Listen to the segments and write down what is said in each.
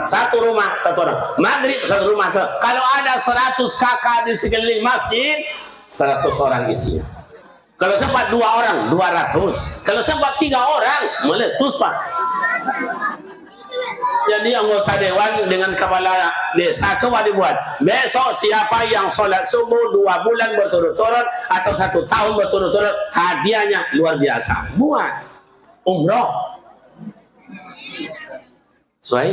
satu rumah satu orang. Maghrib satu rumah satu. Kalau ada 100 kakak di sekeliling masjid, 100 orang isinya. Kalau sempat 2 orang 200. Kalau sempat 3 orang meletus Pak. Jadi anggota dewan dengan kepala desa coba dibuat. Besok siapa yang sholat subuh 2 bulan berturut-turut atau 1 tahun berturut-turut, hadiahnya luar biasa. Buat umroh. Sesuai?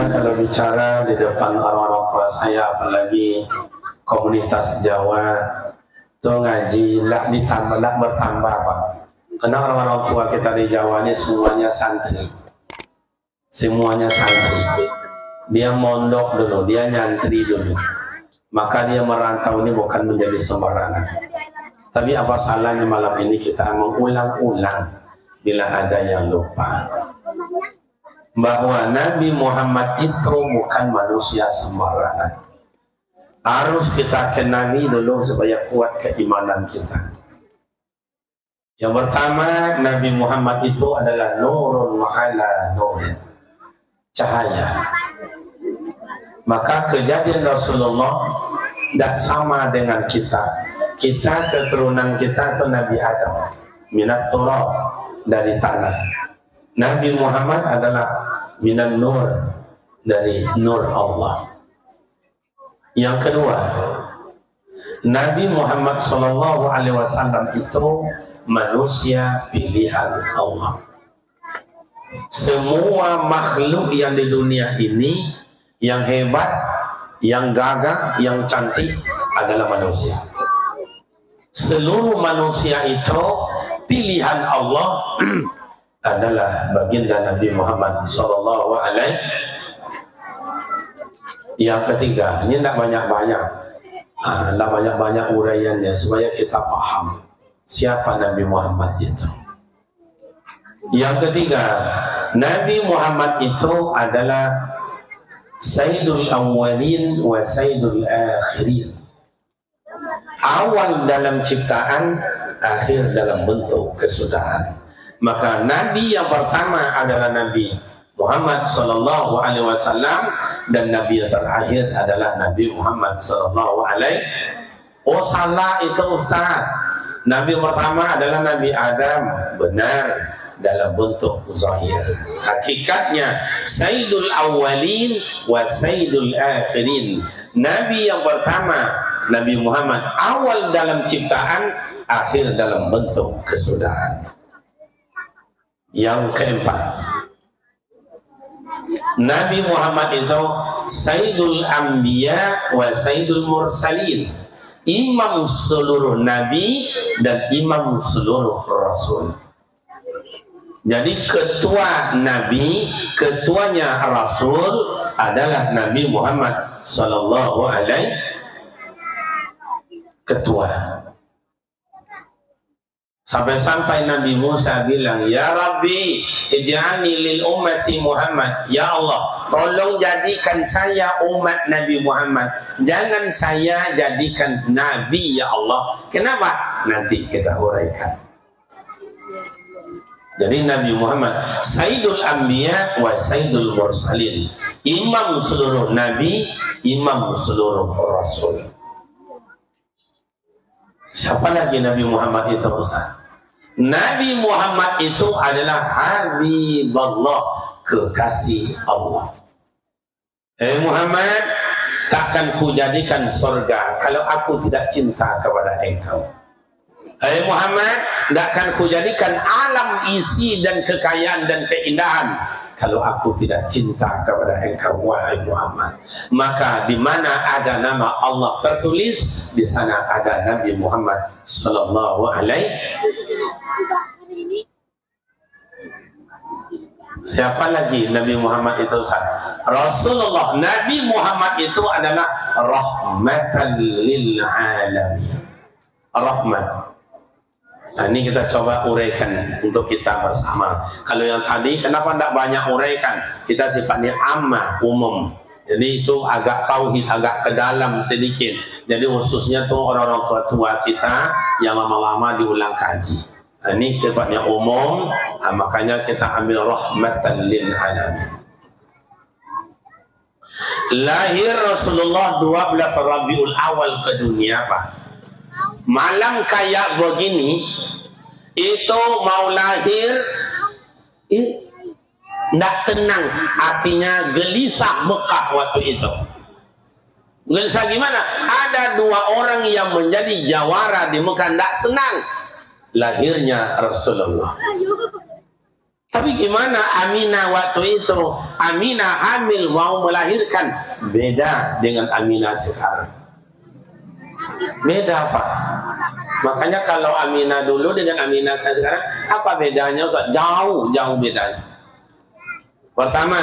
Kalau bicara di depan orang-orang tua saya, apalagi komunitas Jawa, itu ngaji lah ditambah, lah bertambah Pak. Karena orang-orang tua kita di Jawa ini semuanya santri, semuanya santri. Dia mondok dulu, dia nyantri dulu, maka dia merantau ini bukan menjadi sembarangan. Tapi apa salahnya malam ini kita mengulang-ulang bila ada yang lupa bahwa Nabi Muhammad itu bukan manusia sembarangan. Harus kita kenali dulu supaya kuat keimanan kita. Yang pertama, Nabi Muhammad itu adalah nurun ma'ala nurin, cahaya. Maka kejadian Rasulullah tidak sama dengan kita. Kita keturunan kita itu Nabi Adam, minat turab, dari tanah. Nabi Muhammad adalah minan nur, dari nur Allah. Yang kedua, Nabi Muhammad SAW itu manusia pilihan Allah. Semua makhluk yang di dunia ini yang hebat, yang gagah, yang cantik adalah manusia. Seluruh manusia itu pilihan Allah adalah baginda Nabi Muhammad SAW. Yang ketiga, ini tidak banyak-banyak, tidak banyak-banyak uraiannya supaya kita paham siapa Nabi Muhammad itu. Yang ketiga, Nabi Muhammad itu adalah Sayyidul Awwalin wa Sayyidul Akhirin. Awal dalam ciptaan, akhir dalam bentuk kesudahan. Maka Nabi yang pertama adalah Nabi Muhammad SAW, dan Nabi yang terakhir adalah Nabi Muhammad SAW. Oh salah itu Ustaz. Nabi pertama adalah Nabi Adam, benar dalam bentuk zahir. Hakikatnya Sayyidul Awwalin wa Sayyidul Akhirin. Nabi yang pertama Nabi Muhammad, awal dalam ciptaan, akhir dalam bentuk kesudahan. Yang keempat, Nabi Muhammad itu Sayyidul Anbiya wa Sayyidul Mursalin, imam seluruh Nabi dan imam seluruh Rasul. Jadi ketua Nabi, ketuanya Rasul adalah Nabi Muhammad Sallallahu Alaihi Ketua. Sampai-sampai Nabi Musa bilang, Ya Rabbi, ij'alni lil ummati Muhammad. Ya Allah, tolong jadikan saya umat Nabi Muhammad. Jangan saya jadikan Nabi, ya Allah. Kenapa? Nanti kita uraikan. Jadi Nabi Muhammad Sayyidul Anbiya wa Sayyidul Mursalin, imam seluruh Nabi, imam seluruh Rasul. Siapa lagi Nabi Muhammad itu Ustaz? Nabi Muhammad itu adalah Habibullah, kekasih Allah. Muhammad, takkan ku jadikan surga kalau aku tidak cinta kepada engkau. Muhammad, takkan ku jadikan alam isi dan kekayaan dan keindahan kalau aku tidak cinta kepada engkau, wahai Muhammad. Maka di mana ada nama Allah tertulis, di sana ada Nabi Muhammad Sallallahu Alaihi. Siapa lagi Nabi Muhammad itu Ustaz? Rasulullah Nabi Muhammad itu adalah rahmatan lil alamin. Rahmat. Nah, ini kita coba uraikan untuk kita bersama. Kalau yang tadi kenapa tidak banyak uraikan? Kita sifatnya amma, umum. Jadi itu agak tauhid, agak ke dalam sedikit. Jadi khususnya tuh orang-orang tua kita yang lama-lama diulang kaji. Nah, ini sifatnya umum, makanya kita ambil rahmatan lil alamin. Lahir Rasulullah 12 Rabiul Awal ke dunia, Pak. Malam kayak begini itu mau lahir tidak tenang, artinya gelisah Mekah waktu itu. Gelisah gimana? Ada dua orang yang menjadi jawara di Mekah, tidak senang lahirnya Rasulullah. Tapi gimana Aminah waktu itu? Aminah hamil mau melahirkan, beda dengan Aminah sekarang. Beda, Pak. Makanya kalau Aminah dulu dengan Aminah sekarang, apa bedanya Ustaz? Jauh bedanya. Pertama,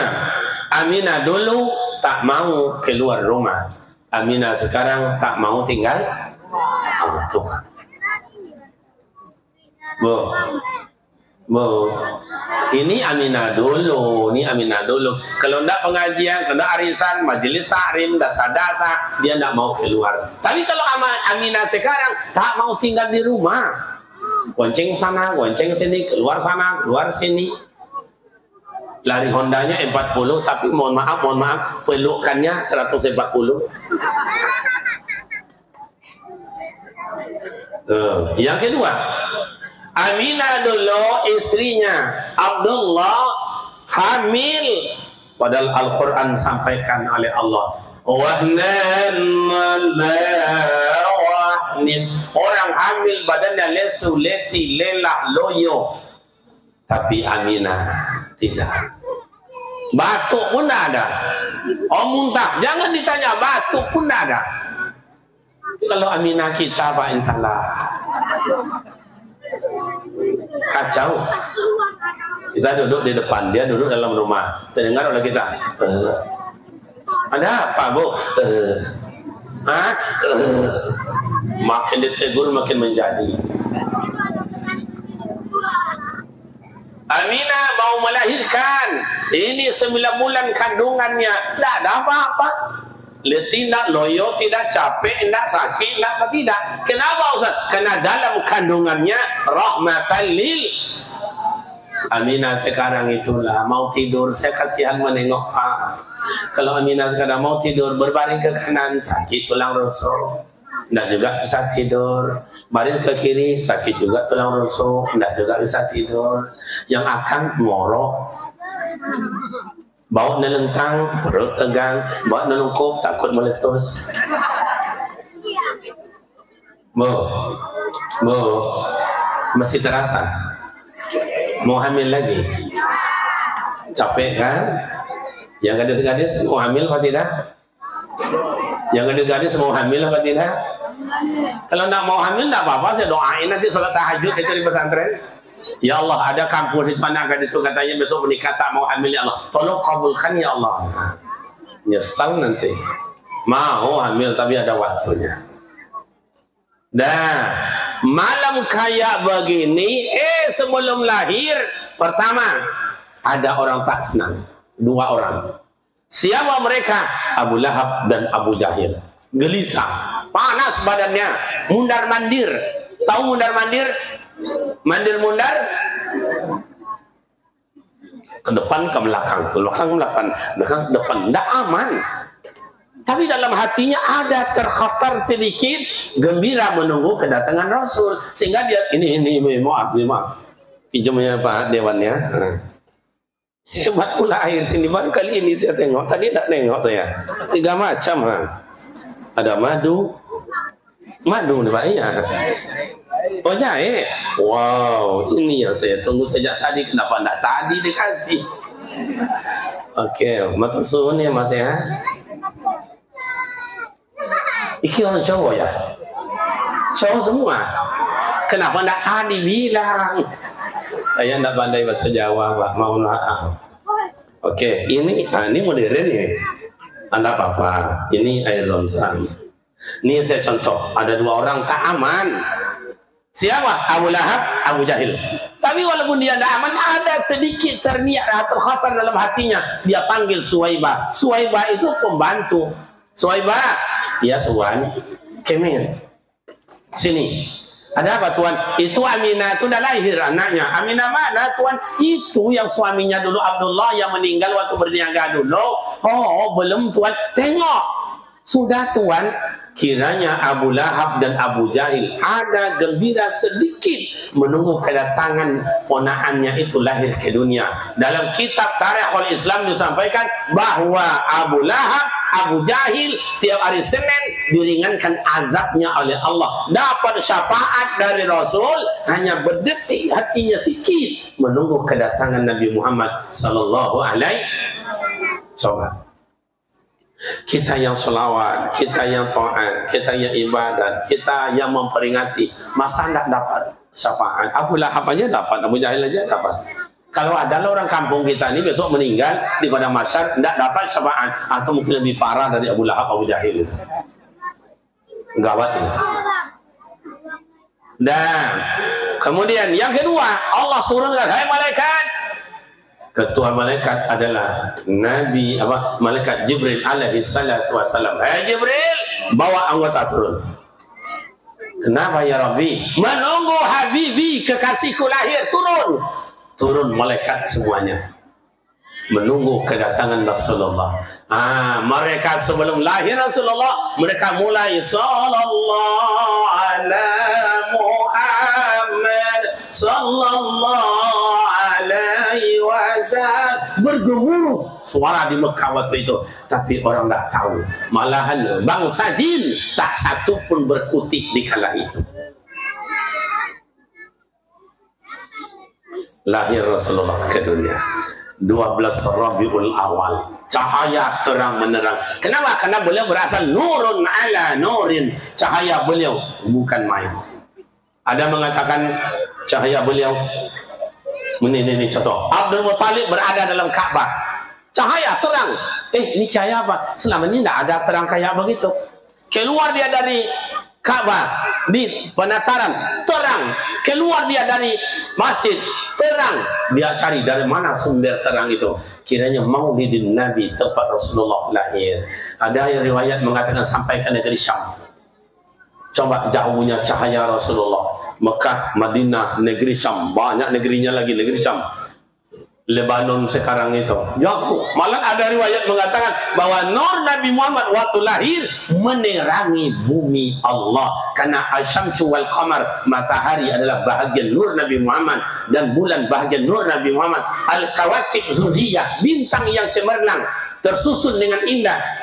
Aminah dulu tak mau keluar rumah. Aminah sekarang tak mau tinggal sama Tuhan. Bu, ini Aminah dulu, Kalau tidak pengajian, kalau tidak arisan, majelis takrim, dasa-dasa, dia tidak mau keluar. Tapi kalau Aminah sekarang tak mau tinggal di rumah, gonceng sana, gonceng sini, keluar sana, keluar sini. Lari Hondanya 40, tapi mohon maaf, pelukannya 140. Yang kedua, Aminah dulu istrinya Abdullah hamil, padahal Al-Quran sampaikan oleh Allah wahnin, orang hamil badannya lesu, leti, lelah, loyo. Tapi Aminah tidak. Batuk pun ada. Muntah, jangan ditanya, batuk pun ada. Kalau Aminah kita Pak Intalah kacau. Kita duduk di depan, dia duduk dalam rumah. Terdengar oleh kita, ada apa Bu? Makin ditegur makin menjadi. Aminah mau melahirkan, ini 9 bulan kandungannya, tidak ada apa-apa. Tidak loyo, tidak capek, tidak sakit, tidak. Kenapa Ustaz? Karena dalam kandungannya rahmatan lil. Aminah sekarang itulah mau tidur, saya kasihan menengok Pak. Kalau Aminah sekarang mau tidur, berbaring ke kanan, sakit tulang rusuk, tidak juga bisa tidur. Baring ke kiri, sakit juga tulang rusuk, tidak juga bisa tidur. Yang akan ngorok, bawa nelentang, perut tegang, bawa nelungkup, takut meletus. Bu, masih terasa? Mau hamil lagi? Capek kan? Yang gadis-gadis mau hamil apa tidak? Yang gadis-gadis mau hamil apa tidak? Kalau tidak mau hamil, tidak apa-apa, saya doain nanti sholat tahajud itu di pesantren. Ya Allah, ada kampus di mana gadis itu katanya besok menikah tak mau hamil, ya Allah, tolong kabulkan ya Allah. Nyesal nanti. Mau hamil tapi ada waktunya. Dah, malam kayak begini, sebelum lahir, pertama ada orang tak senang, 2 orang. Siapa mereka? Abu Lahab dan Abu Jahil. Gelisah, panas badannya, mundar-mandir. Tahu mundar-mandir? Mandir-mundar ke depan ke belakang, ke belakang ke depan, tidak aman. Tapi dalam hatinya ada terkhatar sedikit gembira menunggu kedatangan Rasul, sehingga dia ini maaf pinjamnya Pak Dewannya. Hebat pula air sini, baru kali ini saya tengok, tadi tidak tengok saya. 3 macam ada madu nih Pak, iya. Oh jahe, wow, ini yang saya tunggu sejak tadi. Kenapa tidak tadi dikasih? Oke, matur suwun ya Mas ya. Iki orang cowok ya? Cowok semua. Kenapa tidak tadi bilang? Saya tidak pandai bahasa Jawa, Pak. Mohon maaf. Oke, ini modern ya. Anda apa-apa. Ini air zam-zam. Ini saya contoh. Ada dua orang tak aman. Siapa? Abu Lahab, Abu Jahil. Tapi walaupun dia tidak aman, ada sedikit terniat terkhatar dalam hatinya. Dia panggil Suwaibah. Suwaibah itu pembantu. Suwaibah, ya Tuan, kemen. Sini. Ada apa Tuan? Itu Aminah itu dah lahir anaknya. Aminah mana Tuan? Itu yang suaminya dulu Abdullah yang meninggal waktu berniaga dulu. Oh belum Tuan. Tengok. Sudah Tuan. Kiranya Abu Lahab dan Abu Jahil ada gembira sedikit menunggu kedatangan ponaannya itu lahir ke dunia. Dalam kitab Tarikhul Islam disampaikan bahwa Abu Lahab, Abu Jahil tiap hari Senin diringankan azabnya oleh Allah. Dapat syafaat dari Rasul, hanya berdetik hatinya sikit menunggu kedatangan Nabi Muhammad sallallahu alaihi wasallam. Kita yang sholawat, kita yang taat, kita yang ibadat, kita yang memperingati, masa tidak dapat syafaat? Abu Lahab aja dapat, Abu Jahil aja dapat. Kalau ada orang kampung kita ini besok meninggal di padang mahsyar tidak dapat syafaat, atau mungkin lebih parah dari Abu Lahab, Abu Jahil itu. Gawat ini. Dan kemudian yang kedua, Allah turunkan, hai malaikat. Ketua malaikat adalah Nabi malaikat Jibril alaihi salatu wasalam. Hai Jibril, bawa anggota turun. Kenapa ya Rabbi? Menunggu Habibi kekasihku lahir, turun. Turun malaikat semuanya. Menunggu kedatangan Rasulullah. Mereka sebelum lahir Rasulullah, mereka mulai sallallahu ala Muhammad sallallahu alaihi wasallam, bergemuruh suara di Mekah waktu itu, tapi orang tak tahu. Malahan bangsa jin tak satu pun berkutik di kala itu. Lahir Rasulullah ke dunia 12 Rabiul Awal, cahaya terang menerang. Kenapa? Karena beliau berasal nurun ala nurin, cahaya beliau bukan main. Ada mengatakan cahaya beliau ini contoh. Abdul Muttalib berada dalam Ka'bah, cahaya terang. Ini cahaya apa? Selama ini tidak ada terang kayak begitu. Keluar dia dari Ka'bah di penataran, terang. Keluar dia dari masjid, terang. Dia cari dari mana sumber terang itu. Kiranya Maulidin Nabi, tempat Rasulullah lahir. Ada yang riwayat mengatakan sampai ke negeri Syam. Coba jauhnya cahaya Rasulullah. Mekah, Madinah, negeri Syam, banyak negerinya lagi, negeri Syam. Lebanon sekarang itu jauh. Malah ada riwayat mengatakan bahwa nur Nabi Muhammad waktu lahir menerangi bumi Allah. Karena Asy-Syamsu wal Qamar, matahari adalah bahagian nur Nabi Muhammad, dan bulan bahagian nur Nabi Muhammad. Al-Kawakib Zuriyah, bintang yang cemerlang tersusun dengan indah,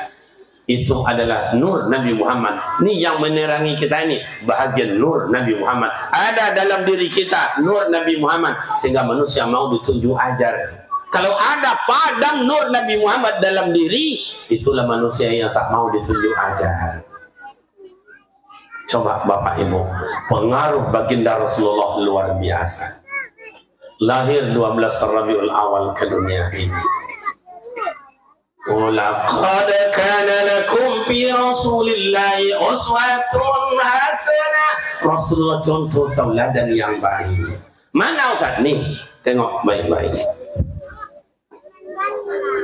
itu adalah nur Nabi Muhammad. Ini yang menerangi kita, ini bahagian nur Nabi Muhammad. Ada dalam diri kita nur Nabi Muhammad, sehingga manusia mau ditunjuk ajar. Kalau ada padang nur Nabi Muhammad dalam diri, itulah manusia yang tak mau ditunjuk ajar. Coba Bapak Ibu, pengaruh baginda Rasulullah luar biasa. Lahir 12 Rabiul Awal ke dunia ini. Laqad kana lakum fi Rasulillahi uswatun hasanah. Rasulullah contoh tauladan yang baik. Mana Ustaz? Nih, tengok baik-baik.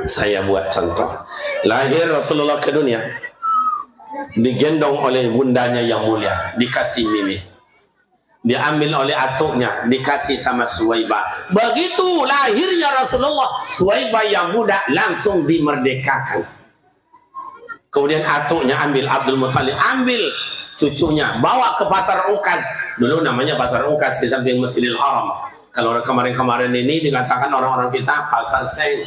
Saya buat contoh. Lahir Rasulullah ke dunia, digendong oleh bundanya yang mulia, dikasih Mimi. Diambil oleh atuknya, dikasih sama Suwaibah. Begitu lahirnya Rasulullah, Suwaibah yang muda langsung dimerdekakan. Kemudian atuknya ambil, Abdul Muttalib ambil cucunya, bawa ke pasar Ukaz. Dulu namanya pasar Ukaz di samping Masjidil Haram. Kalau kemarin-kemarin ini dikatakan orang-orang kita pasar Seng.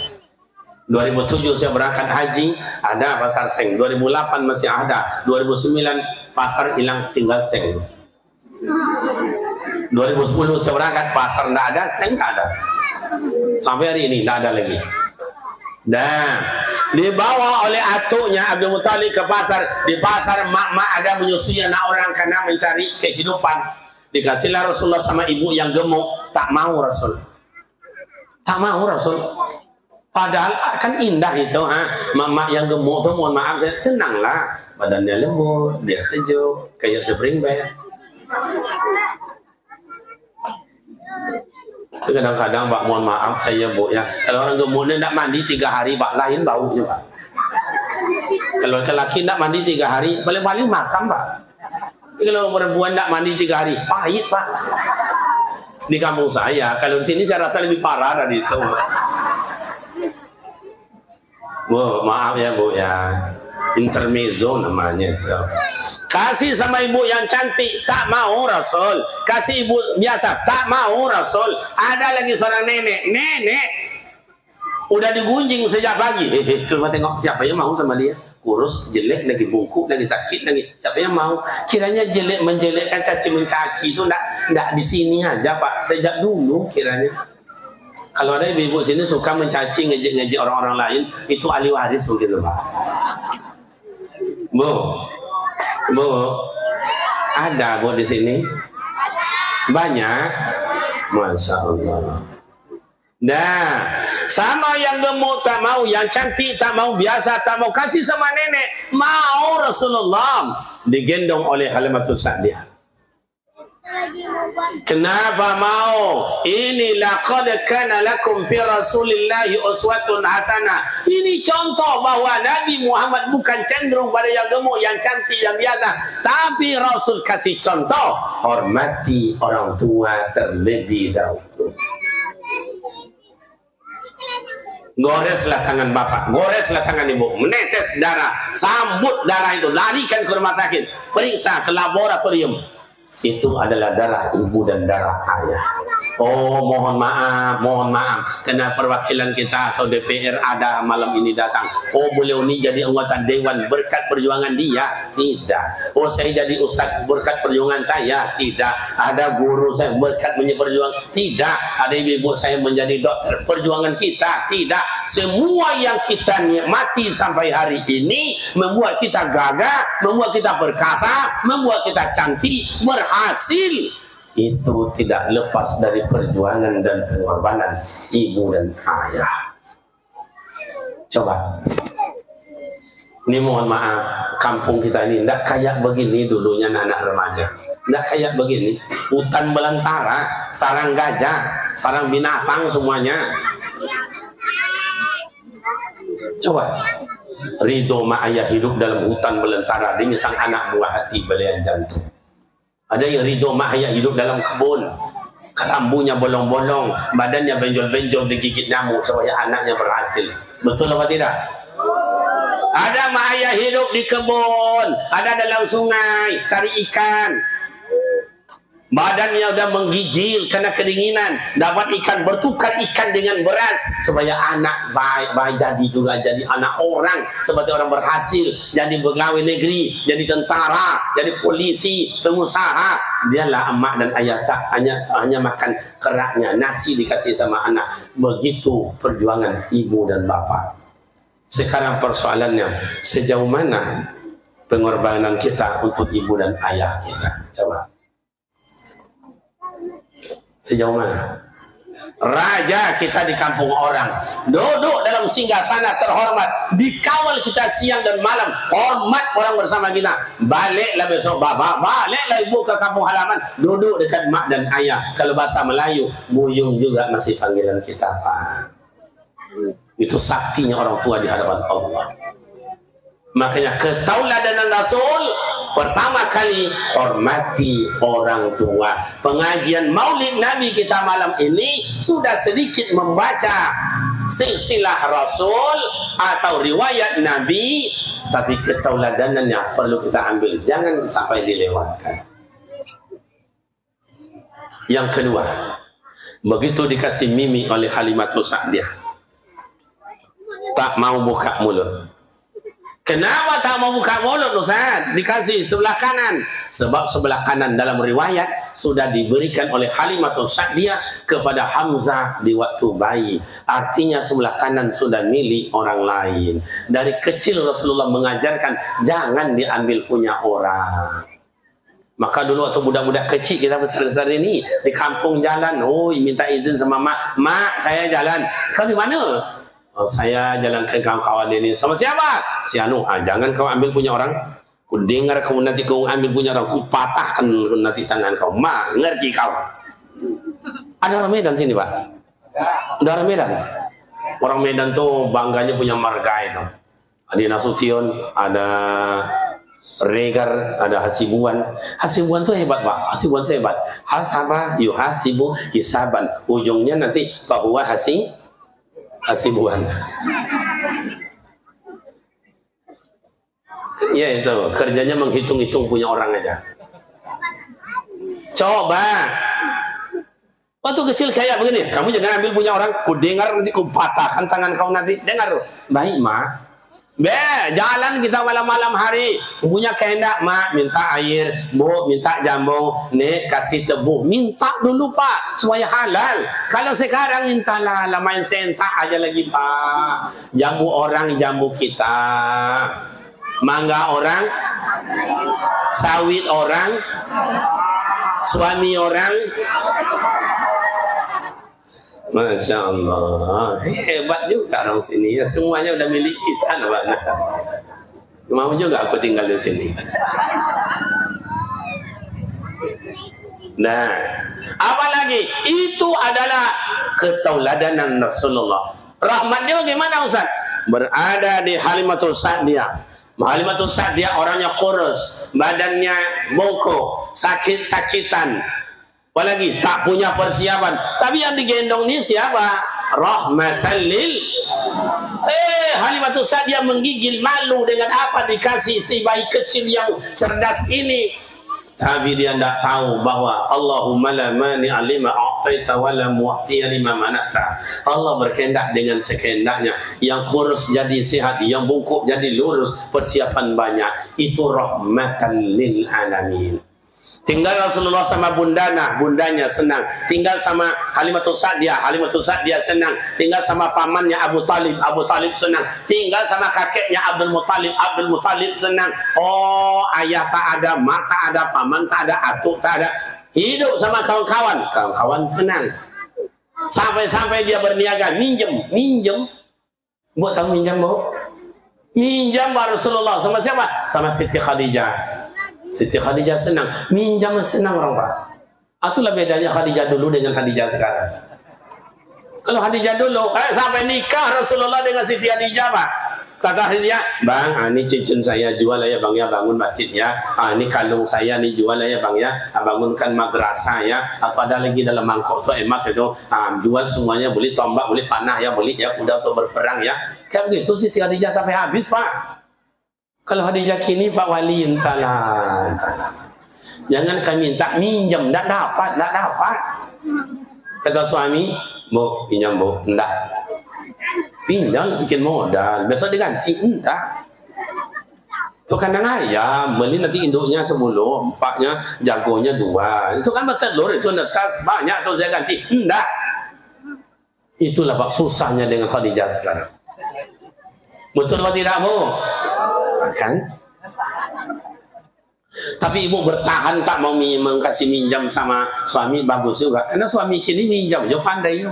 2007 saya berangkat haji, ada pasar Seng. 2008 masih ada. 2009 pasar hilang, tinggal Seng. 2010 saya berangkat, pasar tidak ada, Seng tidak ada. Sampai hari ini tidak ada lagi. Dan dibawa oleh atuknya Abdul Muttalib ke pasar. Di pasar mak-mak ada menyusui anak orang karena mencari kehidupan. Dikasihlah Rasulullah sama ibu yang gemuk, tak mau Rasul. Tak mau Rasul. Padahal kan indah itu, mak-mak yang gemuk tuh mohon maaf saya senanglah, badannya lembut, dia sejuk, kayak spring bed. Kadang-kadang Pak mohon maaf saya Bu ya, kalau orang gemuk ini tidak mandi 3 hari Pak lain baunya Pak. Kalau laki tidak mandi 3 hari paling-paling masam Pak. Kalau perempuan tidak mandi 3 hari pahit Pak. Di kampung saya, kalau di sini saya rasa lebih parah dari itu. Bu, maaf ya Bu ya, intermezzo namanya itu. Kasih sama ibu yang cantik, tak mau Rasul. Kasih ibu biasa, tak mau Rasul. Ada lagi seorang nenek udah digunjing sejak pagi. Coba tengok siapa yang mau sama dia. Kurus, jelek, lagi bungkuk, lagi sakit, lagi siapa yang mau? Kiranya jelek menjelekkan, caci mencaci itu enggak di sini aja Pak. Sejak dulu kiranya. Kalau ada ibu-ibu sini suka mencaci, ngejek-ngejek orang-orang lain, itu ahli waris begitu Pak. Bu, ada Bu di sini? Banyak? Masya Allah. Nah, sama yang gemuk tak mau, yang cantik tak mau, biasa tak mau, kasih sama nenek, mau Rasulullah. Digendong oleh Halimatus Sa'diyah. Kenapa mau? Ini laqad kana lakum fi Rasulillahi uswatun hasanah. Ini contoh bahwa Nabi Muhammad bukan cenderung pada yang gemuk, yang cantik, yang biasa, tapi Rasul kasih contoh, hormati orang tua terlebih dahulu. Goreslah tangan bapak, goreslah tangan ibu, menetes darah, sambut darah itu, larikan ke rumah sakit, periksa ke laboratorium. Itu adalah darah ibu dan darah ayah. Oh, mohon maaf, karena perwakilan kita atau DPR ada malam ini datang. Oh, beliau ini jadi anggota dewan berkat perjuangan dia? Tidak. Oh, saya jadi ustaz berkat perjuangan saya? Tidak. Ada guru saya berkat perjuangan? Tidak. Ada ibu-ibu saya menjadi dokter perjuangan kita? Tidak. Semua yang kita nikmati sampai hari ini membuat kita gagah, membuat kita perkasa, membuat kita cantik, berhasil. Itu tidak lepas dari perjuangan dan pengorbanan ibu dan ayah. Coba, ini mohon maaf, kampung kita ini tidak kayak begini dulunya anak remaja, tidak kayak begini. Hutan belantara, sarang gajah, sarang binatang semuanya. Coba, ridho mak ayah hidup dalam hutan belantara dengan sang anak buah hati belian jantung. Ada yang ridho mak ayah hidup dalam kebun, kelambunya bolong-bolong, badannya benjol-benjol digigit nyamuk supaya anaknya berhasil. Betul apa tidak? Ada mak ayah hidup di kebun, ada dalam sungai cari ikan, badannya udah menggigil karena kedinginan, dapat ikan, bertukar ikan dengan beras supaya anak baik jadi juga jadi anak orang, seperti orang berhasil, jadi pegawai negeri, jadi tentara, jadi polisi, pengusaha. Dialah emak dan ayah tak hanya makan keraknya, nasi dikasih sama anak. Begitu perjuangan ibu dan bapak. Sekarang persoalannya, sejauh mana pengorbanan kita untuk ibu dan ayah kita? Coba. Sejauh mana? Raja kita di kampung orang, duduk dalam singgasana terhormat, dikawal kita siang dan malam, hormat orang bersama kita. Baliklah besok bapak, baliklah ibu ke kampung halaman, duduk dekat mak dan ayah. Kalau bahasa Melayu, buyung juga masih panggilan kita Pak. Itu saktinya orang tua di hadapan Allah. Makanya ketauladanan Rasul pertama kali hormati orang tua. Pengajian Maulid Nabi kita malam ini sudah sedikit membaca silsilah Rasul atau riwayat Nabi, tapi ketauladanannya perlu kita ambil, jangan sampai dilewatkan. Yang kedua, begitu dikasih mimi oleh Halimatus Sa'diyah, tak mau buka mulut. Kenapa tak mau buka mulut Ustaz? Dikasih sebelah kanan. Sebab sebelah kanan dalam riwayat sudah diberikan oleh Halimatus Sa'diyah kepada Hamzah di waktu bayi. Artinya sebelah kanan sudah milik orang lain. Dari kecil Rasulullah mengajarkan jangan diambil punya orang. Maka dulu waktu budak-budak kecil kita besar-besar ini di kampung jalan, oh minta izin sama mak saya jalan. Kau di mana? Oh, saya jalan ke kawan-kawan ini. Sama siapa? Si Anu. Jangan kau ambil punya orang. Ku dengar kau nanti kau ambil punya orang, ku patahkan nanti tangan kau. Mak, ngerti kau? Ada orang Medan sini, Pak? Ada orang Medan. Orang Medan tuh bangganya punya marga itu. Ada Nasution, ada Regar, ada Hasibuan. Hasibuan tuh hebat, Pak. Hasibuan tuh hebat. Hasabah yuhasibu hisaban. Ujungnya nanti bahwa Hasibuan. Ya itu, kerjanya menghitung-hitung punya orang aja. Coba. Waktu kecil kayak begini, kamu jangan ambil punya orang. Ku dengar nanti ku patahkan tangan kau nanti. Dengar. Baik, Mak. Jalan kita malam-malam hari. Punya kehendak, Mak, minta air, Bu, minta jambu, Nek, kasih tebu. Minta dulu, Pak, supaya halal. Kalau sekarang mintalah, main sentak aja lagi, Pak. Jambu orang, jambu kita. Mangga orang, sawit orang, suami orang. Masya Allah, hebat juga orang sini ya, semuanya udah milik kita, Pak. Mau juga aku tinggal di sini. Nah, apalagi itu adalah ketauladanan Rasulullah. Rahmatnya bagaimana, Ustaz? Berada di Halimatul Sa'diyah. Halimatul Sa'diyah orangnya kurus, badannya bongkok, sakit-sakitan. Apalagi tak punya persiapan. Tapi yang digendong ini siapa? Rahmatan lil. Halimatul Sa'diyah menggigil malu dengan apa dikasih si bayi kecil yang cerdas ini. Tapi dia tidak tahu bahwa Allahumma la mani'a lima a'taita wa la mu'tiya lima mana'ta. Allah berkehendak dengan sekehendaknya. Yang kurus jadi sehat, yang bungkuk jadi lurus, persiapan banyak. Itu rahmatan lil alamin. Tinggal Rasulullah sama bundanya senang. Tinggal sama Halimatul Sa'diyah senang. Tinggal sama pamannya Abu Talib senang. Tinggal sama kakeknya Abdul Muttalib senang. Oh, ayah tak ada, mak tak ada, paman tak ada, atuk tak ada. Hidup sama kawan-kawan senang. Sampai dia berniaga, minjem. Buat tahu minjam, Bu? Minjam Rasulullah sama siapa? Sama Siti Khadijah. Siti Khadijah senang, minjam senang orang, Pak. Itulah bedanya Khadijah dulu dengan Khadijah sekarang. Kalau Khadijah dulu, sampai nikah Rasulullah dengan Siti Khadijah, Pak. Kata Khadijah, Bang, ini cincin saya jual ya, Bang, ya, bangun masjidnya. Ini kalung saya nih jual ya, Bang, ya, bangunkan madrasah ya. Atau ada lagi dalam mangkok tuh emas itu, jual semuanya, beli tombak, beli panah ya, beli ya, kuda untuk berperang ya. Kayak begitu Siti Khadijah sampai habis, Pak. Kalau Khadijah kini Pak Wali entahlah. Jangan kami minta minjam, tidak dapat. Kata suami, Bu, pinjam, Bu, enggak. Pinjam bikin modal, besok diganti, enggak. Itu kandang ayam, beli nanti induknya 10, empaknya, jagonya 2. Itu kan bertelur, itu netas banyak tuh saya ganti, enggak. Itulah Pak susahnya dengan Khadijah sekarang. Betul atau tidak, Bu? Kan? Tapi ibu bertahan tak mau kasih minjam sama suami, bagus juga. Karena suami kini minjam, dia pandai.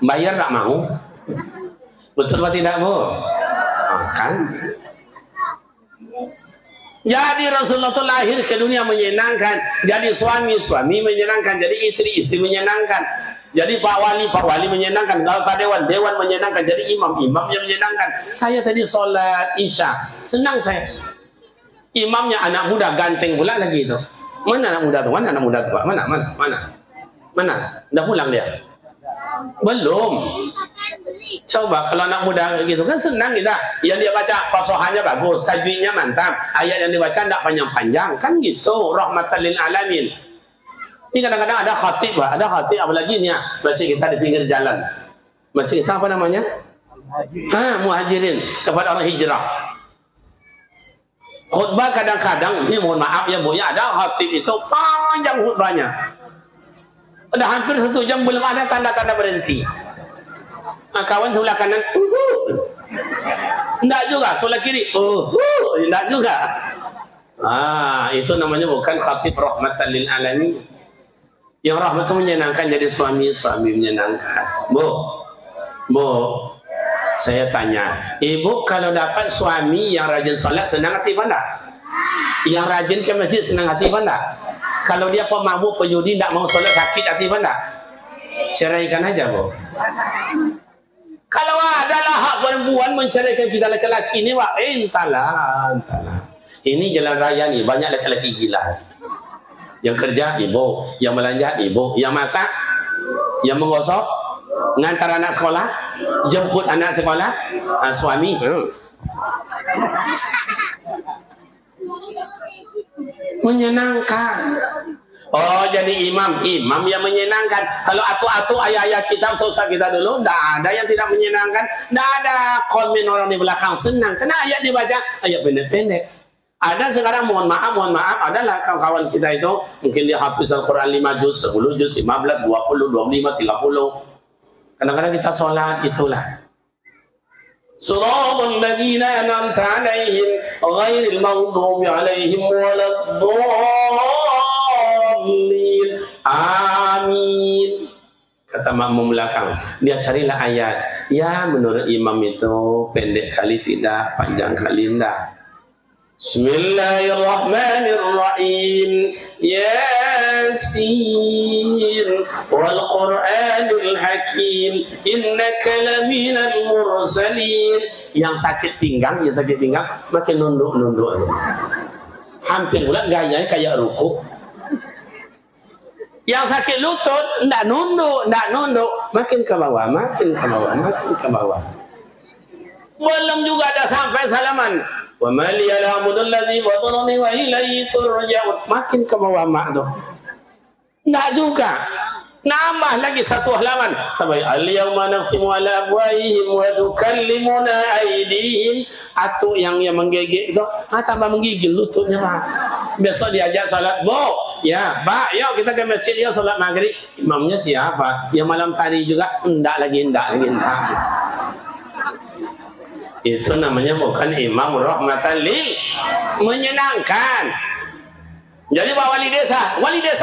Bayar tak mau. Betul atau tidak, Bu? Kan? Jadi Rasulullah itu lahir ke dunia menyenangkan. Jadi suami menyenangkan. Jadi istri menyenangkan. Jadi Pak Wali menyenangkan. Kalau Pak Dewan menyenangkan. Jadi imamnya menyenangkan. Saya tadi sholat Isya, senang saya. Imamnya anak muda, ganteng pula lagi itu. Mana anak muda tuh? Pak? Mana? Udah pulang dia? Belum. Coba kalau anak muda gitu kan senang kita. Yang dia baca fasohannya bagus, tajwidnya mantap, ayat yang dibaca tidak panjang-panjang, kan gitu. Rahmatan lil alamin. Ini kadang-kadang ada khatib, Pak. Ada khatib apalagi nih ya, masjid kita di pinggir jalan. Masjid kita apa namanya? Muhajirin, kepada orang hijrah. Khutbah kadang-kadang, ini mohon maaf ya Bu, ya, ada khatib itu panjang khutbahnya. Udah hampir 1 jam belum ada tanda-tanda berhenti. Kawan sebelah kanan, enggak juga, sebelah kiri, enggak juga. Itu namanya bukan khatib rahmatan lil alamin. Yang rahmat itu menyenangkan jadi suami, suami menyenangkan. Bu, saya tanya, ibu kalau dapat suami yang rajin sholat senang hati mana? Yang rajin ke masjid senang hati mana? Kalau dia pemabuk, penjudi, tidak mau sholat sakit hati mana? Ceraikan aja, Bu. Kalau adalah hak perempuan menceraikan kita laki-laki ini, Pak, entahlah. Ini jalan raya nih, banyak laki-laki gila. Yang kerja ibu, yang belanja ibu, yang masak, yang menggosok, ngantar anak sekolah, jemput anak sekolah, suami. Menyenangkan. Oh, jadi imam yang menyenangkan. Kalau atu-atu ayah-ayah kita, ustaz kita dulu, tidak ada yang tidak menyenangkan. Tidak ada komen orang di belakang senang. Karena ayat dibaca, ayat pendek-pendek. Ada sekarang mohon maaf, adalah kawan-kawan kita itu mungkin dia hafiz Al-Quran 5 juz, 10 juz, 15, 20, 25, 30. Kadang-kadang kita sholat itulah. Shiratal ladzina an'amta 'alaihim ghairil maghdubi 'alaihim waladdallin. Amin. Kata makmum belakang, dia carilah ayat. Ya menurut imam itu pendek kali tidak, panjang kali tidak. Bismillahirrahmanirrahim. Yasin wal Qur'anil Hakim innaka laminal mursalin. Yang sakit pinggang makin nunduk. Hampir pula gayanya kayak ruku. Yang sakit lutut ndak nunduk, makin ke bawah. Belum juga ada sampai salaman. Wa ma liya al-hamdul ladzi fatarani wa ilayhi turja'un. Makin ke bawah mak tu. Enggak juga. Nambah lagi satu halaman sampai al-yawma nakhtimu ala afwahihim wa tukallimuna aydihim. Atau yang menggigit itu, tambah menggigil lututnya, Pak. Besok diajak salat, Bu. Ya, Pak, yuk kita ke masjid yuk salat maghrib. Imamnya siapa? Yang malam tadi juga enggak lagi. Itu namanya bukan imam rahmatan lil, menyenangkan. Jadi Pak wali desa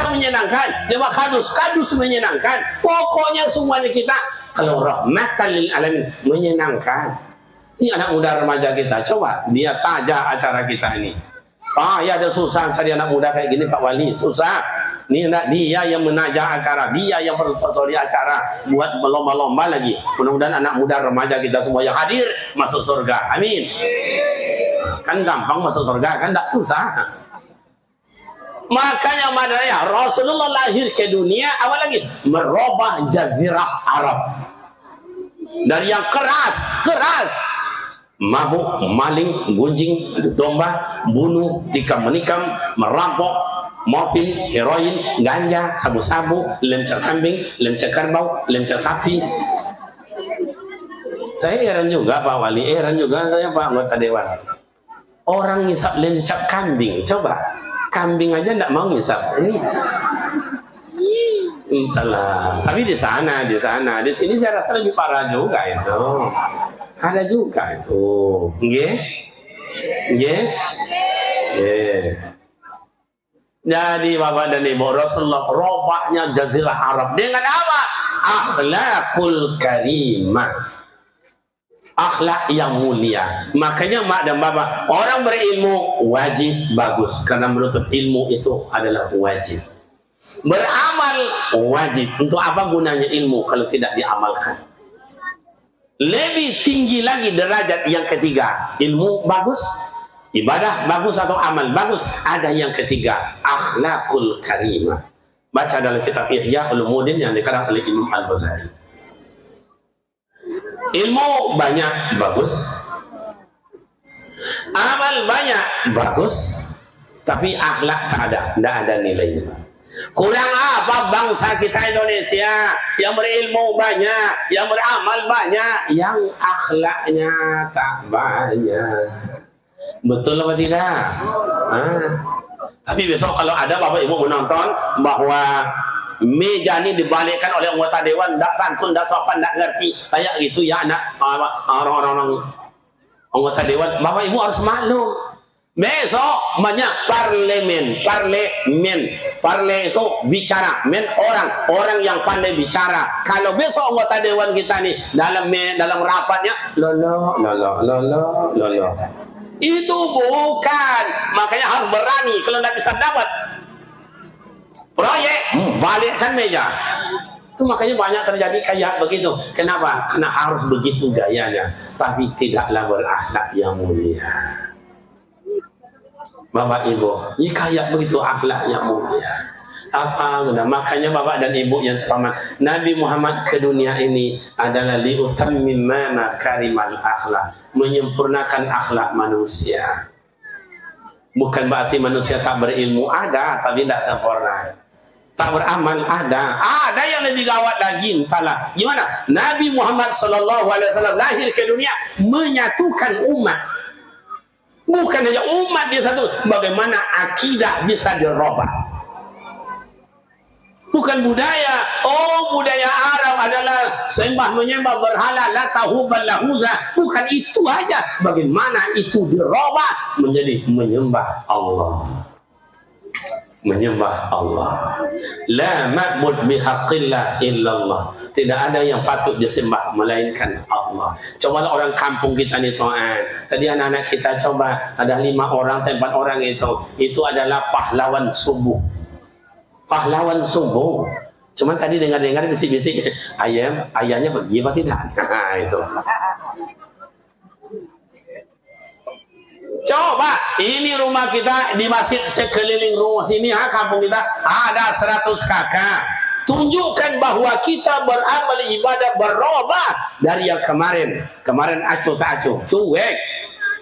menyenangkan. Dia Pak kadus menyenangkan. Pokoknya semuanya kita kalau rahmatan lil alamin menyenangkan. Ini anak muda remaja kita, coba dia tajah acara kita ini. Ya ada susah cari anak muda kayak gini Pak Wali, susah. Ini dia yang menajah acara, dia yang persoli acara, buat berlomba-lomba lagi. Mudah-mudahan anak muda remaja kita semua yang hadir masuk surga. Amin. Kan gampang masuk surga, kan tidak susah. Makanya madanya Rasulullah lahir ke dunia awal lagi merubah jazirah Arab dari yang keras, mabuk, maling, gunjing, domba, bunuh, tikam menikam, merampok, morfin, heroin, ganja, sabu-sabu, lemcer kambing, lemcer kerbau, lemcer sapi. Saya heran juga Pak Wali, heran juga saya Pak anggota dewan. Orang ngisap lemcer kambing, coba. Kambing aja tidak mau ngisap. Ini entahlah. Tapi di sana, di sini saya rasa lebih parah juga itu. Ada juga itu. Nggih? Jadi Bapak dan Ibu, Rasulullah robahnya jazirah Arab dengan apa? Akhlakul karimah. Akhlak yang mulia. Makanya mak dan bapak, orang berilmu wajib bagus karena menuntut ilmu itu adalah wajib. Beramal wajib. Untuk apa gunanya ilmu kalau tidak diamalkan? Lebih tinggi lagi derajat yang ketiga, ilmu bagus, ibadah bagus atau amal bagus. Ada yang ketiga, akhlakul karimah. Baca dalam kitab Ihya Ulumuddin yang dikarang oleh Imam Al-Ghazali. Ilmu banyak bagus, amal banyak bagus, tapi akhlak tidak ada nilainya. Kurang apa bangsa kita Indonesia yang berilmu banyak, yang beramal banyak, yang akhlaknya tak banyak. Betul apa tidak? Tapi besok kalau ada Bapak Ibu menonton bahwa meja ini dibalikkan oleh anggota dewan, tidak santun, tidak sopan, tidak ngerti kayak gitu ya anak orang-orang anggota dewan, Bapak Ibu harus maklum. Besok banyak parlemen. Parle itu bicara, orang yang pandai bicara. Kalau besok anggota dewan kita nih dalam rapatnya lolo. Itu bukan, makanya harus berani. Kalau tidak bisa dapat proyek, balikkan meja. Itu makanya banyak terjadi kayak begitu. Kenapa? Karena harus begitu gayanya, tapi tidaklah berakhlak yang mulia. Bapak Ibu, ini kayak begitu akhlak yang mulia. Apa guna? Makanya Bapak dan Ibu yang terhormat, Nabi Muhammad ke dunia ini adalah liutammima makarimal akhlak, menyempurnakan akhlak manusia. Bukan berarti manusia tak berilmu, ada, tapi tidak sempurna. Tak beramal, ada yang lebih gawat lagi. Entahlah gimana Nabi Muhammad SAW lahir ke dunia menyatukan umat. Bukan hanya umat dia satu, bagaimana akidah bisa dirubah. Bukan budaya. Oh, budaya Arab adalah sembah menyembah berhala, Lata, Hubal, Lahuza. Bukan itu aja. Bagaimana itu dirubah menjadi menyembah Allah. Menyembah Allah. La ma'bud bihaqqillah illallah. Tidak ada yang patut disembah melainkan Allah. Cobalah orang kampung kita ni tuan. Tadi anak-anak kita coba ada 5 orang, 4 orang itu adalah pahlawan subuh. Pahlawan subuh. Cuma tadi dengar-dengar bisik-bisik ayahnya pergi apa tidak? Itu. Coba, ini rumah kita di masjid sekeliling rumah sini, kampung kita ada 100 kakak. Tunjukkan bahwa kita beramal ibadah berubah dari yang kemarin. Kemarin acuh tak acuh, cuek.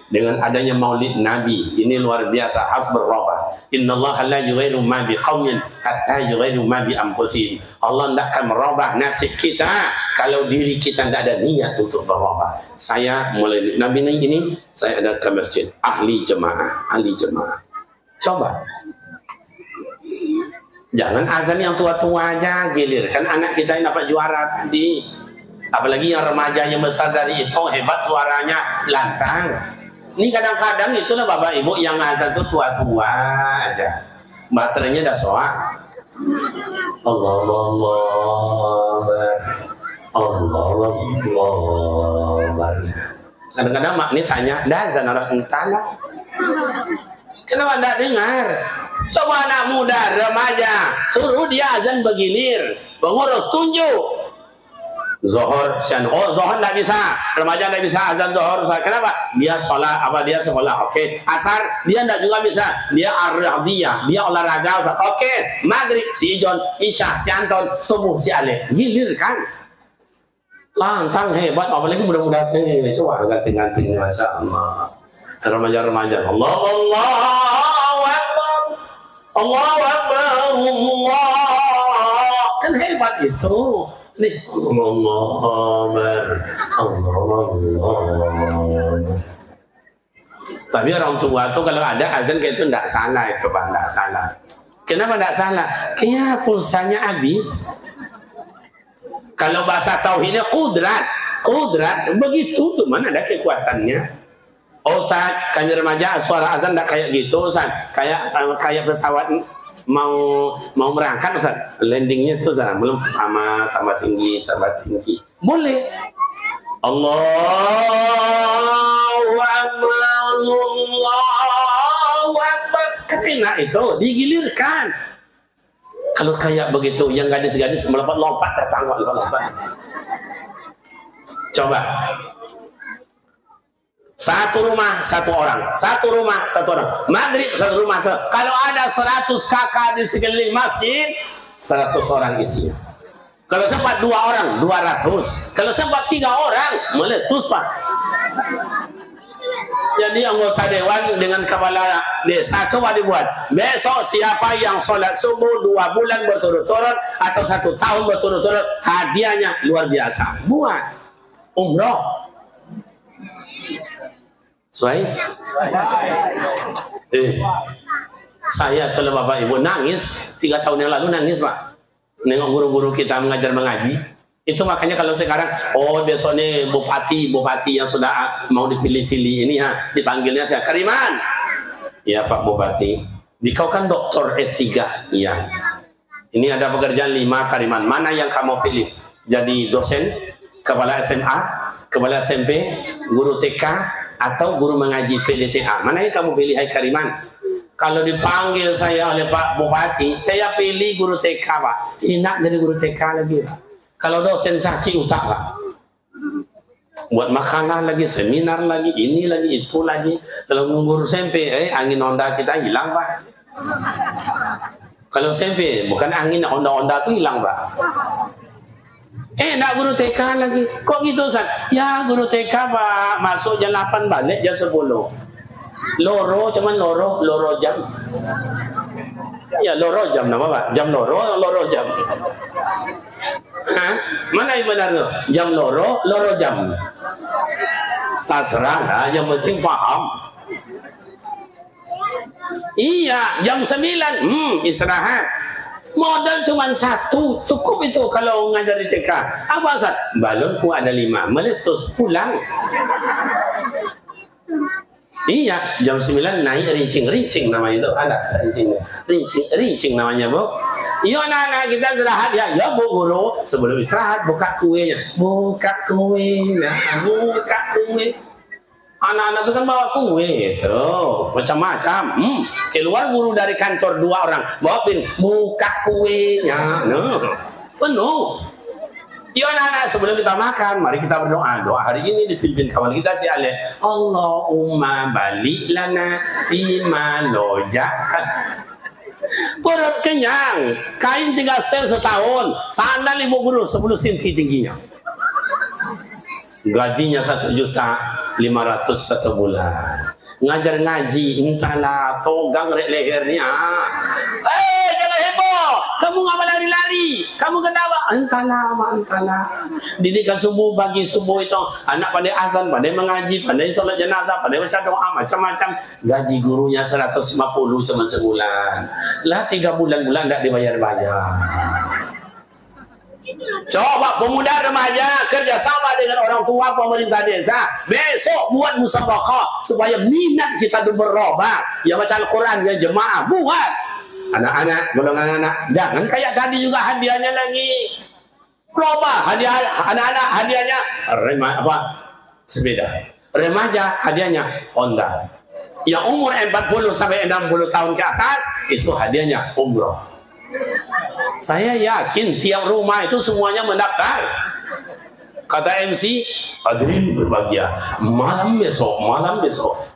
Dengan adanya maulid Nabi, ini luar biasa, harus berubah. Innallaha la yughayyiru ma biqaumin hatta yughayyiru ma bi anfusihim. Allah tidak akan merubah nasib kita kalau diri kita tidak ada niat untuk berubah. Saya mulai Nabi ini saya ada ke masjid ahli jemaah. Coba. Jangan azan yang tua-tua aja, gilirkan anak kita yang dapat juara tadi. Apalagi yang remaja yang besar dari itu hebat suaranya, lantang. Ini kadang-kadang itulah Bapak Ibu yang azan itu tua-tua aja. Baterainya dah soak. Allah. Kadang-kadang mak ini tanya, dah azan orang entahlah. Kenapa tidak dengar? Coba anak muda, remaja, suruh dia azan bergilir. Pengurus tunjuk. Zuhur, Zuhur tidak bisa, remaja tidak bisa azan Zuhur. Kenapa? Dia sholat, dia sekolah, oke. Asar, dia tidak juga bisa, dia ar-radiyah, dia olahraga, oke. Maghrib, si Ijon, Isya, si Anton, subuh, si Ale, gilir kan? Lantang hebat, apalagi mudah-mudahan coba ganti-ganti, Masya Allah. Remaja-remaja, Allahu Akbar, Allahu Akbar, Allah, kan hebat itu. Nih, Allah. Tapi orang tua tuh kalau ada azan kayak itu tidak salah itu Pak, tidak salah. Kenapa tidak salah? Kayaknya pulsanya habis. Kalau bahasa tauhidnya kudrat, begitu tuh mana ada kekuatannya. Oh Ustaz, kami remaja suara azan tidak kayak gitu Ustaz, kayak pesawat mau berangkat Ustaz, landingnya itu Ustaz, belum tambah tinggi. Boleh. Allahu Akbar, Allahu Akbar. Kan enak itu, digilirkan. Kalau kayak begitu, yang gadis-gadis melompat datang, lompat. Coba. Satu rumah satu orang, maghrib satu rumah kalau ada 100 kakak di sekeliling masjid, 100 orang isinya. Kalau sempat 2 orang 200, kalau sempat 3 orang meletus Pak. Jadi anggota dewan dengan kepala desa coba dibuat besok siapa yang sholat subuh 2 bulan berturut-turut atau 1 tahun berturut-turut, hadiahnya luar biasa, buat umroh. Sesuai? Saya kalau Bapak Ibu nangis 3 tahun yang lalu nangis Pak. Nengok guru-guru kita mengaji. Itu makanya kalau sekarang besok nih bupati yang sudah mau dipilih-pilih ini dipanggilnya saya Kariman. Ya Pak Bupati, kau kan doktor S3. Iya. Ini ada pekerjaan 5 Kariman. Mana yang kamu pilih? Jadi dosen, kepala SMA, kepala SMP, guru TK, atau guru mengaji PDTA? Mana yang kamu pilih, hai Kariman? Kalau dipanggil saya oleh Pak Bupati, saya pilih guru TK, Pak. Enak dari guru TK lagi, Pak. Kalau dosen sakit utak, Pak. Buat makalah lagi, seminar lagi, ini lagi, itu lagi. Kalau guru SMP, angin onda kita hilang, Pak. Kalau SMP, bukan angin onda-onda itu hilang, Pak. Nak guru TK lagi. Kok gitu, Ustaz? Ya, guru TK, Pak. Masuk jam 8, balik jam 10. Loro, cuman loro jam. Ya, loro jam nama, Pak. Jam loro jam. Hah? Mana yang benar tuh? Jam loro jam. Terserah lah, yang penting paham. Iya, jam 9 istirahat. Modal cuma 1, cukup itu kalau ngajar di TK. Apa Ustaz? Balonku ada 5, meletus pulang. Iya, jam 9 naik rincing namanya itu. Ada rincing namanya, Bu. Iya, anak-anak kita istirahat ya. Ya, Bu Guru, sebelum istirahat buka kuenya. Buka kuenya. Anak-anak itu kan bawa kue itu macam-macam. Keluar guru dari kantor 2 orang, bawa pin, buka kuenya. Penuh. Ya anak-anak, sebelum kita makan, mari kita berdoa. Doa hari ini dipimpin kawan kita si Ale. Allahumma balik lana bima lojakan. Perut kenyang, kain 3 setel setahun, sandal Ibu Guru 10 cm tingginya. Gajinya 1.500.000 satu bulan. Ngajar ngaji, entahlah togang lehernya. Jangan heboh. Kamu ngapa lari-lari? Kamu kenapa? Entahlah. Didikan subuh, pagi subuh itu anak pandai azan, pandai mengaji, pandai sholat jenazah, pandai baca doa, macam-macam. Gaji gurunya 150 cuma sebulan. Lah 3 bulan-bulan tidak dibayar-bayar. Coba pemuda remaja kerjasama dengan orang tua pemerintah desa. Besok buat musabaqah supaya minat kita itu berubah. Ya baca Al-Quran, ya jemaah buat. Anak-anak, golongan anak, jangan kayak tadi juga hadiahnya lagi. Berubah hadiah anak-anak, hadiahnya sepeda. Remaja hadiahnya Honda. Yang umur 40 sampai 60 tahun ke atas itu hadiahnya umroh. Saya yakin tiap rumah itu semuanya mendaftar. Kata MC, hadirin berbahagia, malam besok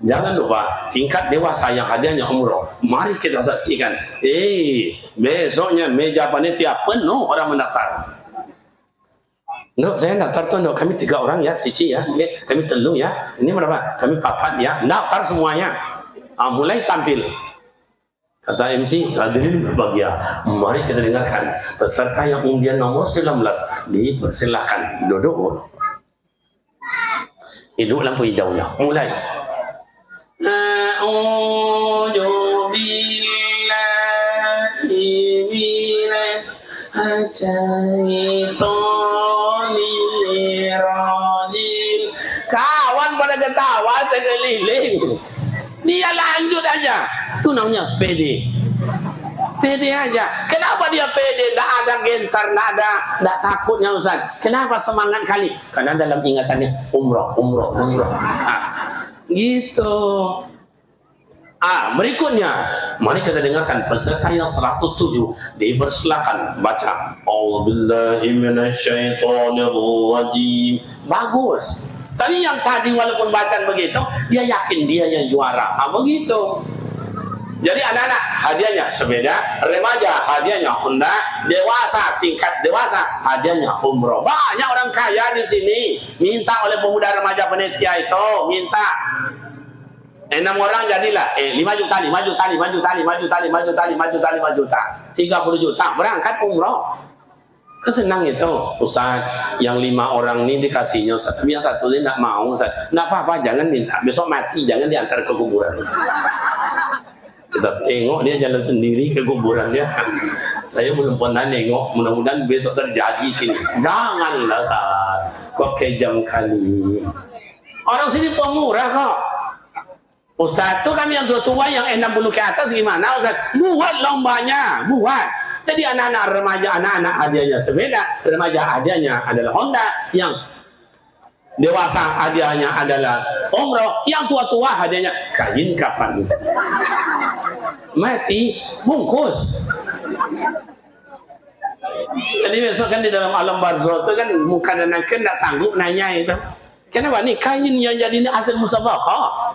jangan lupa tingkat dewasa yang hadiahnya umroh. Mari kita saksikan. Besoknya meja panitia penuh orang mendaftar. No, saya daftar tuh, no. Kami 3 orang ya, Cici ya, kami 3 ya. Ini berapa? Kami 4 ya. Daftar semuanya. Mulai tampil. Kata MC, hadirin berbahagia, mari kita dengarkan peserta yang undian nomor 19. Dipersilahkan duduk. Hidup lampu hijaunya. Mulai. A'udzu billahi minasy syaithanir rajim. Kawan pada ketawa sekeliling. Dia lanjut aja. Itu namanya pede. Pede aja. Kenapa dia pede? Tidak ada gentar, tidak takutnya Ustaz. Kenapa semangat kali? Karena dalam ingatannya umroh. Gitu. Berikutnya, mari kita dengarkan peserta yang 107. Dipersilakan baca. A'udzubillahi minasyaitonirrajim. Bagus. Tapi yang tadi walaupun bacaan begitu, dia yakin dia yang juara. Begitu. Jadi anak-anak hadiahnya sepeda, remaja hadiahnya Honda, dewasa tingkat dewasa hadiahnya umroh. Banyak orang kaya di sini minta oleh pemuda remaja panitia itu, minta 6 orang jadilah 5 juta 30 juta berangkat umroh. Kesenang itu Ustaz, yang 5 orang ini dikasihnya Ustaz, tapi yang 1 ini tidak mau Ustaz. Tidak apa-apa, jangan minta, besok mati jangan diantar ke kuburan. Kita tengok dia jalan sendiri ke kuburannya. Saya belum pernah nengok, mudah-mudahan besok terjadi sini. Janganlah Ustaz, kok kejam kali. Orang sini pemurah kok. Ustaz tu kami yang tua-tua yang 60 ke atas gimana Ustaz? Buat lombanya, buat. Jadi anak-anak remaja, anak-anak hadiahnya sepeda, remaja hadiahnya adalah Honda, yang dewasa hadiahnya adalah umroh, yang tua-tua hadiahnya kain kapan. Mati, bungkus. Jadi besok kan di dalam alam barzah itu kan muka dan nakal tak sanggup nanya itu. Kenapa ni kain yang jadi ni hasil musabaqah?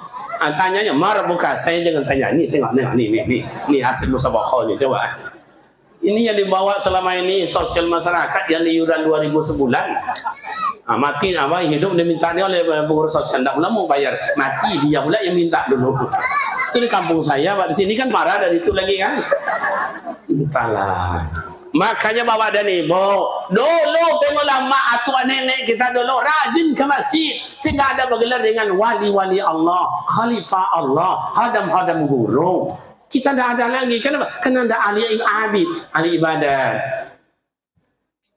Tanyanya marah buka, saya jangan tanya ni, tengok ni hasil musabaqah ni, coba. Ini yang dibawa selama ini sosial masyarakat yang iuran 2.000 sebulan. Mati apa hidup dia minta dia oleh pengurus sosial, tak pula mau bayar, mati dia pula yang minta dulu. Itu di kampung saya, Pak. Di sini kan parah dari itu lagi kan. Entahlah. Makanya bawa dan ibu dulu tengoklah mak atuk nenek kita dulu rajin ke masjid sehingga ada bergelar dengan wali-wali Allah, khalifah Allah, hadam-hadam guru. Kita tidak ada lagi. Kenapa? Karena ada ahli abid, ahli ibadat.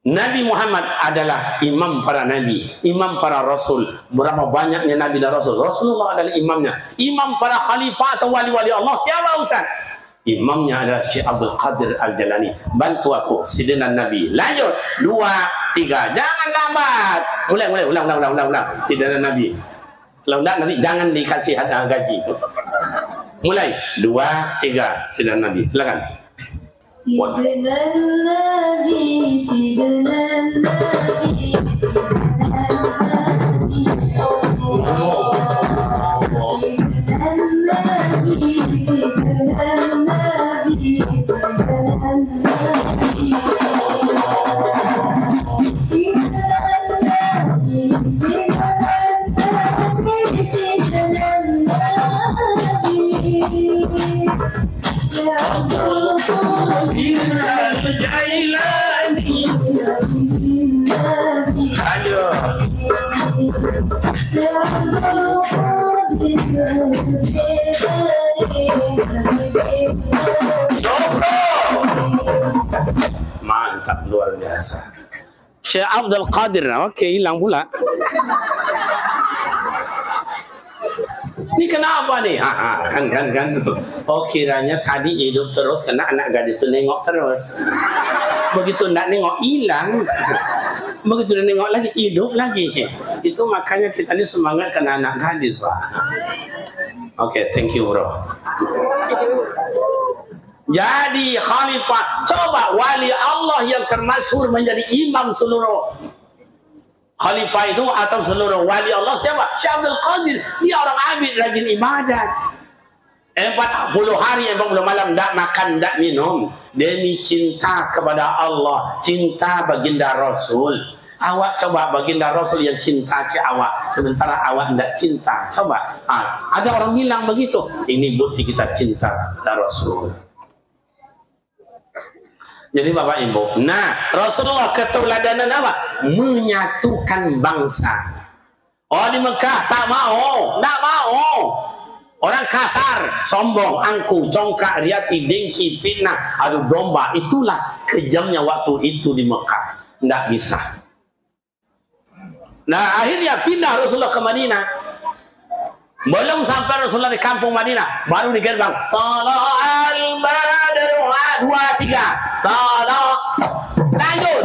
Nabi Muhammad adalah imam para nabi, imam para rasul. Berapa banyaknya nabi dan rasul? Rasulullah adalah imamnya. Imam para khalifah atau wali-wali Allah siapa Ustaz? Imamnya adalah Syekh Abdul Qadir Al-Jalani. Bantu aku, Sidina Nabi. Lanjut, 2, 3. Jangan lambat. Ulang. Sidina Nabi. Kalau enggak nanti jangan dikasih gaji. Mulai, 2, 3. Sidina Nabi. Silakan. Sidina Nabi, Sidina Nabi, Mantap, luar biasa. Syekh Abdul Qadir. Oke, hilang pula. Ini kenapa nih? Kan. Oh, kiranya tadi hidup terus karena anak gadis itu nengok terus. Begitu nak nengok hilang. Begitu dia nengok lagi hidup lagi. Itu makanya kita ini semangat karena anak gadis, Pak. Oke, thank you, bro. Jadi khalifah, coba wali Allah yang termasyhur menjadi imam seluruh khalifah itu atau seluruh wali Allah siapa? Syekh Abdul Qadir. Dia orang abid, rajin ibadat. 40 hari 40 malam tak makan, tak minum. Demi cinta kepada Allah, cinta baginda Rasul. Awak coba baginda Rasul yang cinta ke awak, sementara awak tidak cinta. Coba. Ada orang bilang begitu. Ini bukti kita cinta kepada Rasul. Jadi Bapak Ibu, nah Rasulullah keteladanan apa? Menyatukan bangsa. Oh di Mekah tak mau. Orang kasar, sombong, angku, congkak, riati, dengki, fitnah, adu domba. Itulah kejamnya waktu itu di Mekah. Tidak bisa. Nah akhirnya pindah Rasulullah ke Madinah. Belum sampai Rasulullah di kampung Madinah, baru di gerbang. Tala'al badru 2, 3. Tala'. Lanjut.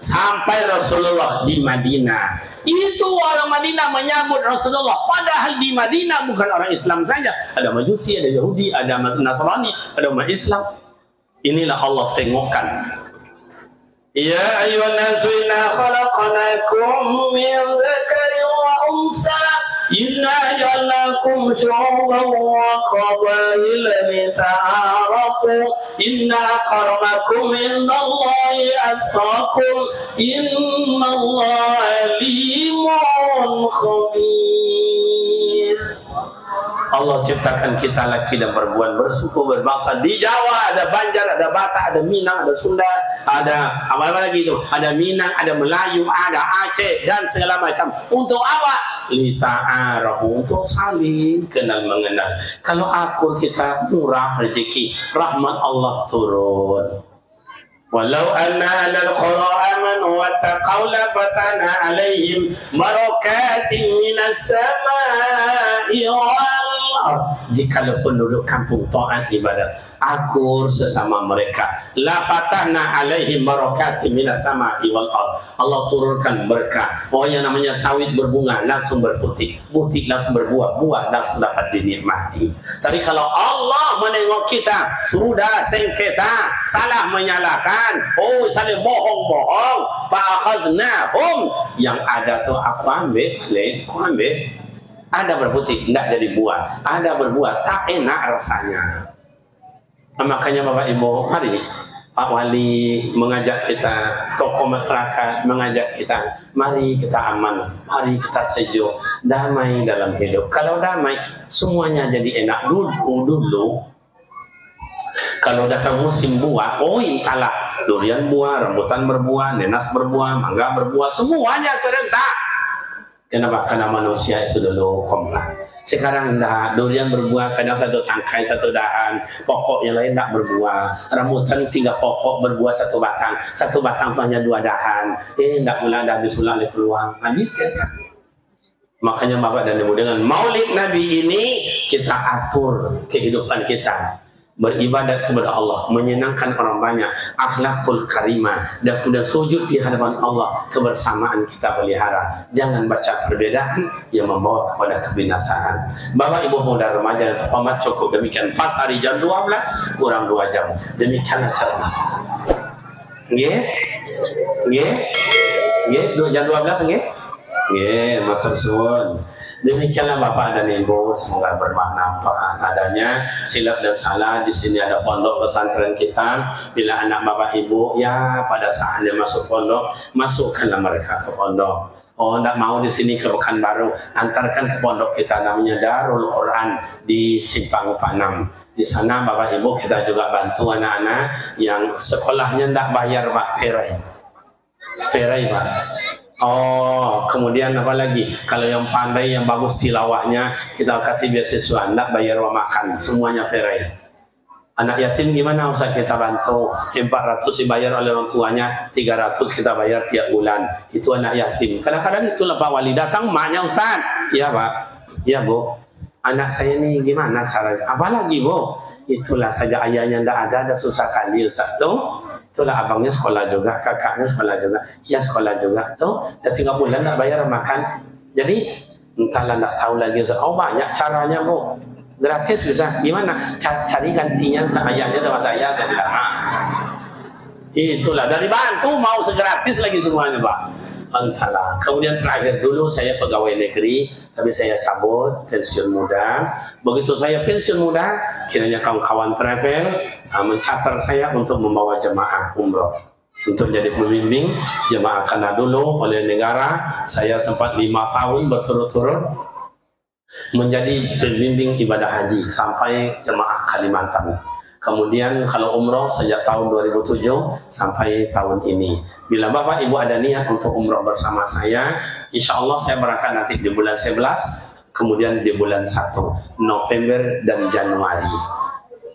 Sampai Rasulullah di Madinah. Itu orang Madinah menyambut Rasulullah. Padahal di Madinah bukan orang Islam saja. Ada Majusi, ada Yahudi, ada Nasrani, ada umat Islam. Inilah Allah tengokkan. Ya ayyuhan nasu inna khalaqnakum min dzakarin wa unsa. Inna ja'alnakum syu'uban wa qabaila lita'arafu. Inna akramakum indallahi atqakum. Innallaha alimun khabir. Allah ciptakan kita laki dan perempuan bersuku berbangsa. Di Jawa ada Banjar, ada Batak, ada Minang, ada Sunda, ada apa lagi itu? Ada Minang, ada Melayu, ada Aceh dan segala macam. Untuk apa? Lita'arafu, untuk saling kenal mengenal. Kalau akur kita murah rezeki, rahmat Allah turun. Walau anna alal qura amanu wattaqaw la fatana alaihim barakatin minas samai wal. Jikalau penduduk kampung taat ibadat akur sesama mereka, la fatahna alaihim barakatin minas samai wal ard. Allah turunkan berkah. Oh, yang namanya sawit berbunga langsung berputih, butik langsung berbuah, buah langsung dapat dinikmati. Tapi kalau Allah menengok kita sudah sengketa, salah menyalahkan, oh saling bohong-bohong, fa'akhaznahum, yang ada tuh aku ambil, aku ambil. Ada berputih, tidak jadi buah. Ada berbuah, tak enak rasanya. Makanya Bapak Ibu, mari Pak Wali mengajak kita, tokoh masyarakat mengajak kita, mari kita aman, mari kita sejuk, damai dalam hidup. Kalau damai, semuanya jadi enak. Dulu, kalau datang musim buah, oh entahlah, durian buah, rambutan berbuah, nenas berbuah, mangga berbuah, semuanya serentak. Kenapa? Karena manusia itu dulu kompak. Sekarang enggak, durian berbuah kadang satu tangkai, satu dahan, pokok yang lain enggak berbuah. Rambutan 3 pokok berbuah 1 batang, 1 batang itu hanya 2 dahan. Ini enggak mulai ada disulang oleh peluang. Habis ya kan? Makanya Bapak dan Ibu, dengan Maulid Nabi ini kita atur kehidupan kita. Beribadat kepada Allah, menyenangkan orang banyak, akhlakul karimah, dan kemudian sujud di hadapan Allah, kebersamaan kita pelihara. Jangan baca perbedaan yang membawa kepada kebinasaan. Bapak Ibu muda remaja yang terhormat, cukup demikian. Pas hari jam 12 kurang 2 jam. Demikian acara. Nggih? Nggih? Nggih, jam 12 nggih? Nggih, matur suwun. Demikianlah Bapak dan Ibu, semoga bermanfaat adanya silap dan salah. Di sini ada pondok pesantren kita. Bila anak Bapak Ibu ya pada saatnya masuk pondok, masukkanlah mereka ke pondok. Oh, tidak mau di sini ke Pekanbaru, antarkan ke pondok kita namanya Darul Quran di Simpang Panam. Di sana Bapak Ibu kita juga bantu anak-anak yang sekolahnya tidak bayar Pak, perai Pak. Oh, kemudian apa lagi? Kalau yang pandai, yang bagus tilawahnya, kita kasih beasiswa, enggak bayar makan, semuanya perai. Anak yatim gimana Ustaz, kita bantu? 400 dibayar oleh orang tuanya, 300 kita bayar tiap bulan. Itu anak yatim. Kadang-kadang itulah Pak Wali datang, maknya Ustaz. Iya Pak, iya Bu. Anak saya ini gimana caranya? Apalagi Bu? Itulah saja ayahnya enggak ada susah kali Ustaz tuh. Itulah abangnya sekolah juga, kakaknya sekolah juga, ya sekolah juga. Tuh, dah 3 bulan tak bayar makan. Jadi, entahlah tak tahu lagi. Oh banyak caranya Bu, gratis bisa. Gimana? Cari gantinya ayahnya sama saya. Saya bilang, itulah dari bantu mau segratis lagi semuanya Pak. Entahlah. Kemudian terakhir dulu saya pegawai negeri, tapi saya cabut pensiun muda. Begitu saya pensiun muda, kiranya kawan-kawan travel mencatat saya untuk membawa jemaah umroh, untuk menjadi pembimbing jemaah. Karena dulu oleh negara saya sempat 5 tahun berturut-turut menjadi pembimbing ibadah haji sampai jemaah Kalimantan. Kemudian kalau umroh sejak tahun 2007 sampai tahun ini. Bila Bapak Ibu ada niat untuk umroh bersama saya, insya Allah saya berangkat nanti di bulan 11, kemudian di bulan 1 November dan Januari.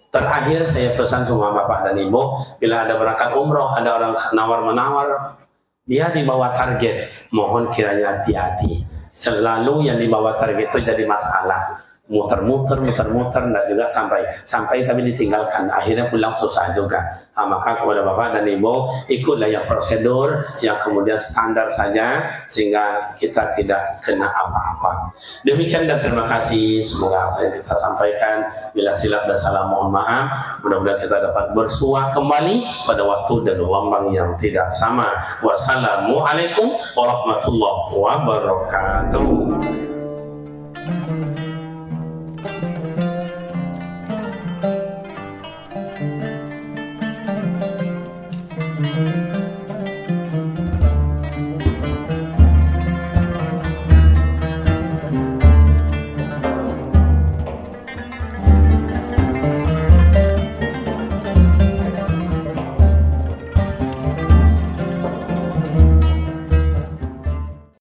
Terakhir saya pesan semua Bapak dan Ibu, bila ada berangkat umroh, ada orang nawar-menawar, dia di bawah target, mohon kiranya hati-hati. Selalu yang di bawah target itu jadi masalah. Muter-muter, dan juga sampai tapi ditinggalkan, akhirnya pulang susah juga. Maka kepada Bapak dan Ibu, ikutlah yang prosedur yang kemudian standar saja, sehingga kita tidak kena apa-apa. Demikian dan terima kasih. Semoga apa yang kita sampaikan, bila silap dan salah mohon maaf. Mudah-mudahan kita dapat bersua kembali pada waktu dan gelombang yang tidak sama. Wassalamualaikum warahmatullahi wabarakatuh.